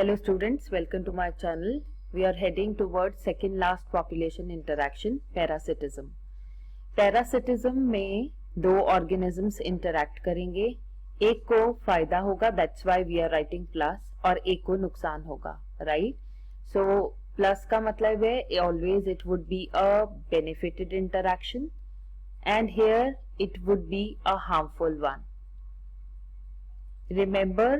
Hello students, welcome to my channel. We are heading towards second last population interaction, parasitism. Parasitism में दो organisms interact करेंगे, एक को फायदा होगा, that's why we are writing plus, और एक को नुकसान होगा, right? So plus का मतलब है always it would be a benefited interaction and here it would be a harmful one. Remember,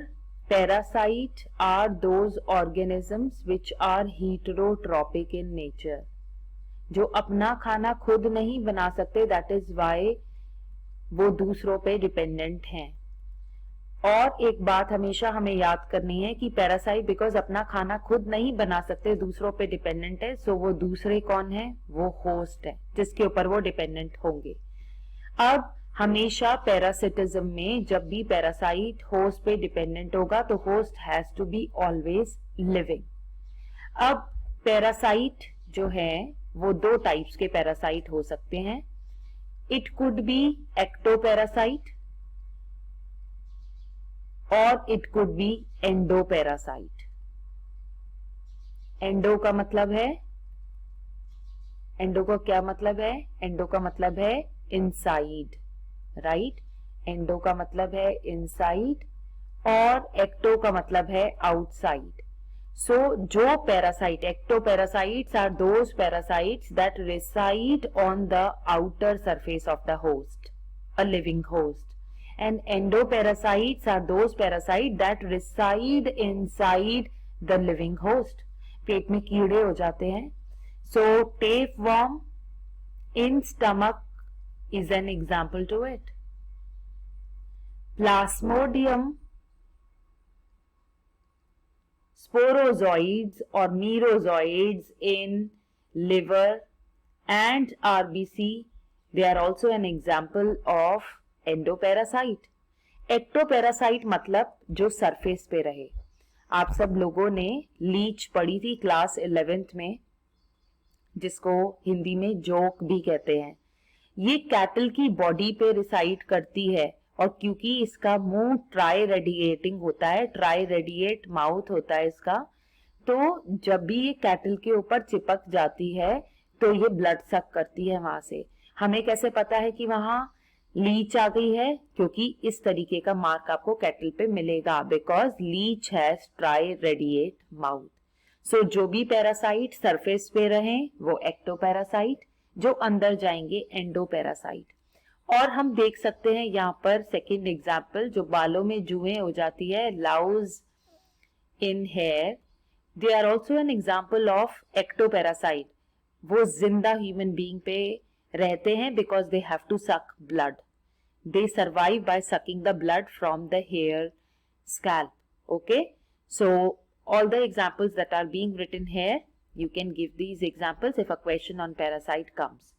parasite are those organisms which are heterotrophic in nature. जो अपना खाना खुद नहीं बना सकते, that is why वो दूसरों पे डिपेंडेंट हैं. और एक बात हमेशा हमें याद करनी है कि पैरासाइट बिकॉज अपना खाना खुद नहीं बना सकते, दूसरों पे डिपेंडेंट है, सो वो दूसरे कौन है? वो होस्ट है जिसके ऊपर वो डिपेंडेंट होंगे. अब हमेशा पैरासिटिज्म में जब भी पैरासाइट होस्ट पे डिपेंडेंट होगा तो host has to be always living. अब पैरासाइट जो है वो दो टाइप्स के पैरासाइट हो सकते हैं. इट कुड बी एक्टोपैरासाइट और it could be endoparasite. Endo का मतलब है, एंडो का क्या मतलब है? एंडो का मतलब है इनसाइड, राइट? एंडो का मतलब है इनसाइड और एक्टो का मतलब है आउटसाइड. सो जो parasite, ectoparasites are those parasites that reside on the outer surface of the host, a living host, and endoparasites are those parasites that reside inside the living host. पेट में कीड़े हो जाते हैं. So tapeworm in stomach is an example to it. Plasmodium, sporozoids or merozoids in liver and RBC, they are also an example of endoparasite. Ectoparasite मतलब जो surface पे रहे. आप सब लोगों ने लीच पढ़ी थी क्लास 11th में, जिसको हिंदी में जोक भी कहते हैं. ये कैटल की बॉडी पे रिसाइड करती है और क्योंकि इसका मुंह ट्राई रेडिएटिंग होता है, ट्राई रेडिएट माउथ होता है इसका, तो जब भी ये कैटल के ऊपर चिपक जाती है तो ये ब्लड सक करती है वहां से. हमें कैसे पता है कि वहां लीच आ गई है? क्योंकि इस तरीके का मार्क आपको कैटल पे मिलेगा, because leech has triradiate mouth. So जो भी पैरासाइट सरफेस पे रहे वो एक्टोपैरासाइट, जो अंदर जाएंगे एंडोपैरासाइट. और हम देख सकते हैं यहाँ पर सेकेंड एग्जाम्पल, जो बालों में जुएं हो जाती है, louse in hair, they are also an example of ectoparasite. वो जिंदा ह्यूमन बीइंग पे रहते हैं because they have to suck blood. They survive by sucking the blood from the hair scalp. Okay, so all the examples that are being written here, you can give these examples if a question on parasite comes.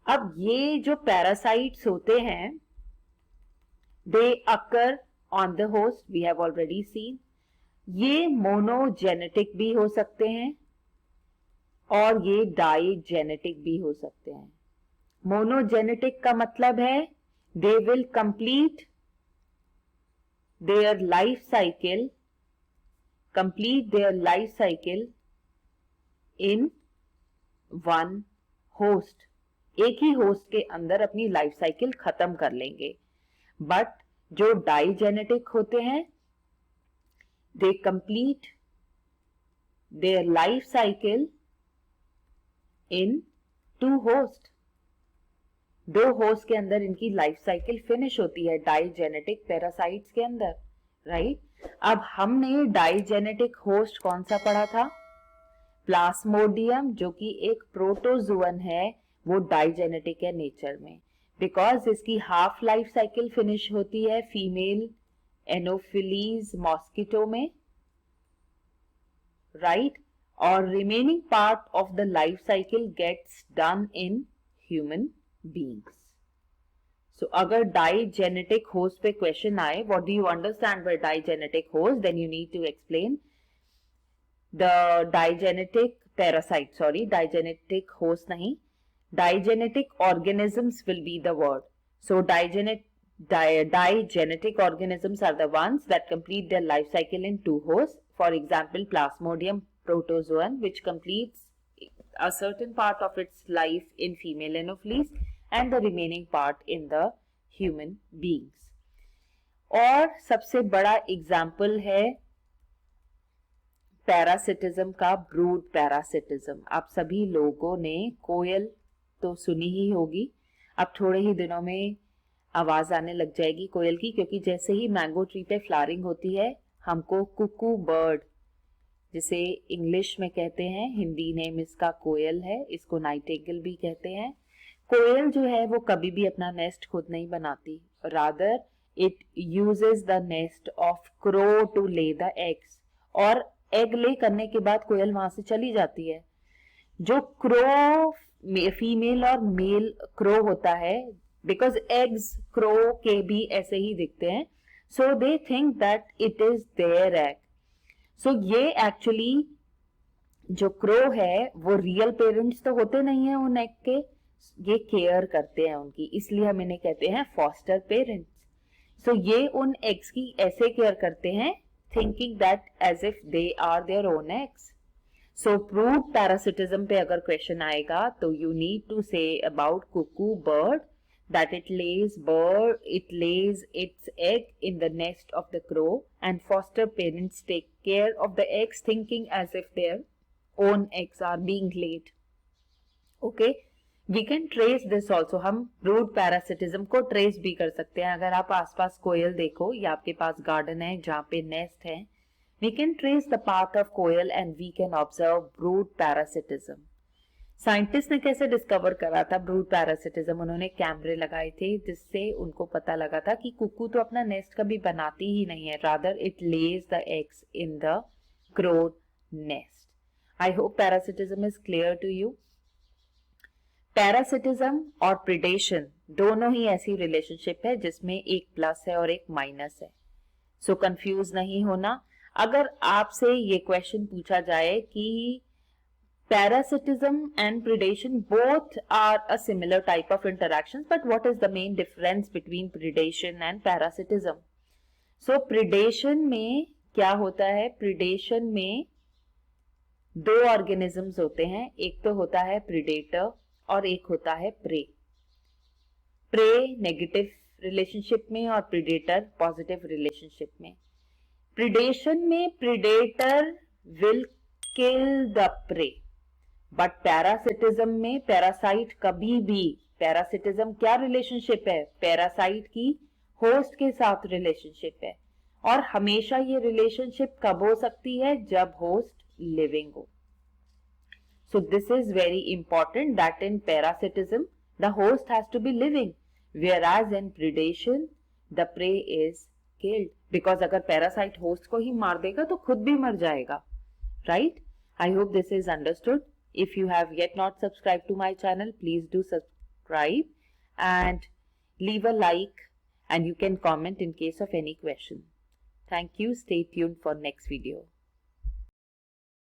अब ये जो parasites होते हैं, they occur on the host, we have already seen. ये monogenetic भी हो सकते हैं और ये digenetic भी हो सकते हैं. मोनोजेनेटिक का मतलब है they will complete their life cycle, in one host. एक ही होस्ट के अंदर अपनी लाइफ साइकिल खत्म कर लेंगे. बट जो डाइजेनेटिक होते हैं they complete their life cycle in two host. दो होस्ट के अंदर इनकी लाइफ साइकिल फिनिश होती है डाइजेनेटिक पैरासाइट्स के अंदर, राइट? अब हमने डाइजेनेटिक होस्ट कौन सा पढ़ा था? प्लास्मोडियम, जो कि एक प्रोटोजुअन है, वो डाइजेनेटिक है नेचर में, बिकॉज इसकी हाफ लाइफ साइकिल फिनिश होती है फीमेल एनोफिलीज मॉस्किटो में, राइट? और remaining part of the life cycle gets done in human beings. So अगर digenetic host पे question आए, what do you understand by digenetic host? Then you need to explain the digenetic parasite, digenetic host नहीं, digenetic organisms will be the word. So digenetic organisms are the ones that complete their life cycle in two hosts. for example Plasmodium protozoan, which completes a certain part of its life in female anopheles and the remaining part in the human beings. और सबसे बड़ा example है parasitism का, brood parasitism. आप सभी लोगों ने कोयल तो सुनी ही होगी. अब थोड़े ही दिनों में आवाज आने लग जाएगी कोयल की, क्योंकि जैसे ही मैंगो ट्री पे फ्लावरिंग होती है हमको कुकू बर्ड, जिसे इंग्लिश में कहते हैं, हिंदी नेम इसका कोयल है, इसको नाइटिंगेल भी कहते हैं. कोयल जो है वो कभी भी अपना नेस्ट खुद नहीं बनाती, rather it uses the nest of crow to lay the eggs. और एग ले करने के बाद कोयल वहां से चली जाती है. जो क्रो फीमेल और मेल क्रो होता है, बिकॉज एग्स क्रो के भी ऐसे ही दिखते हैं, so they think that it is their egg. So ये एक्चुअली जो क्रो है वो रियल पेरेंट्स तो होते नहीं है उन एग के, ये केयर करते हैं उनकी, इसलिए हम इन्हें कहते हैं फॉस्टर पेरेंट्स. सो ये उन एग्स की ऐसे केयर करते हैं, thinking that as if they are their own eggs. So brood parasitism पे अगर क्वेश्चन आएगा तो you need to say about cuckoo bird that it lays its egg in the nest of the crow, and foster parents take care of the eggs thinking as if their own eggs are being laid. Okay, we can trace this also. हम brood parasitism को trace भी कर सकते हैं. अगर आप आसपास कोयल देखो या आपके पास गार्डन है जहाँ पे नेस्ट है, we can trace the path of koel and we can observe brood parasitism. Scientist ने कैसे डिस्कवर करा था ब्रूड पैरासिटिज्म? उन्होंने कैमरे लगाए थे जिससे उनको पता लगा था कि कुकू तो अपना नेस्ट कभी बनाती ही नहीं है, rather it lays the eggs in the crow nest. I hope parasitism is clear to you. Parasitism और प्रिडेशन दोनों ही ऐसी रिलेशनशिप है जिसमें एक प्लस है और एक माइनस है. सो कंफ्यूज नहीं होना. अगर आपसे ये क्वेश्चन पूछा जाए कि parasitism and predation both are a similar type of interactions, but what is the main difference between predation and parasitism? So predation में क्या होता है? predation में दो organisms होते हैं, एक तो होता है predator और एक होता है prey. prey negative relationship में और predator positive relationship में. predation में predator will kill the prey, but parasitism में पैरासाइट कभी भी, पैरासिटिज्म क्या रिलेशनशिप है? पैरासाइट की होस्ट के साथ रिलेशनशिप है, और हमेशा ये रिलेशनशिप कब हो सकती है? जब होस्ट लिविंग हो. So this is very important that in parasitism the host has to be living, whereas in predation the prey is killed, because अगर पैरासाइट होस्ट को ही मार देगा तो खुद भी मर जाएगा. Right? I hope this is understood. If you have yet not subscribed to my channel, please do subscribe and leave a like, and you can comment in case of any question. Thank you. Stay tuned for next video.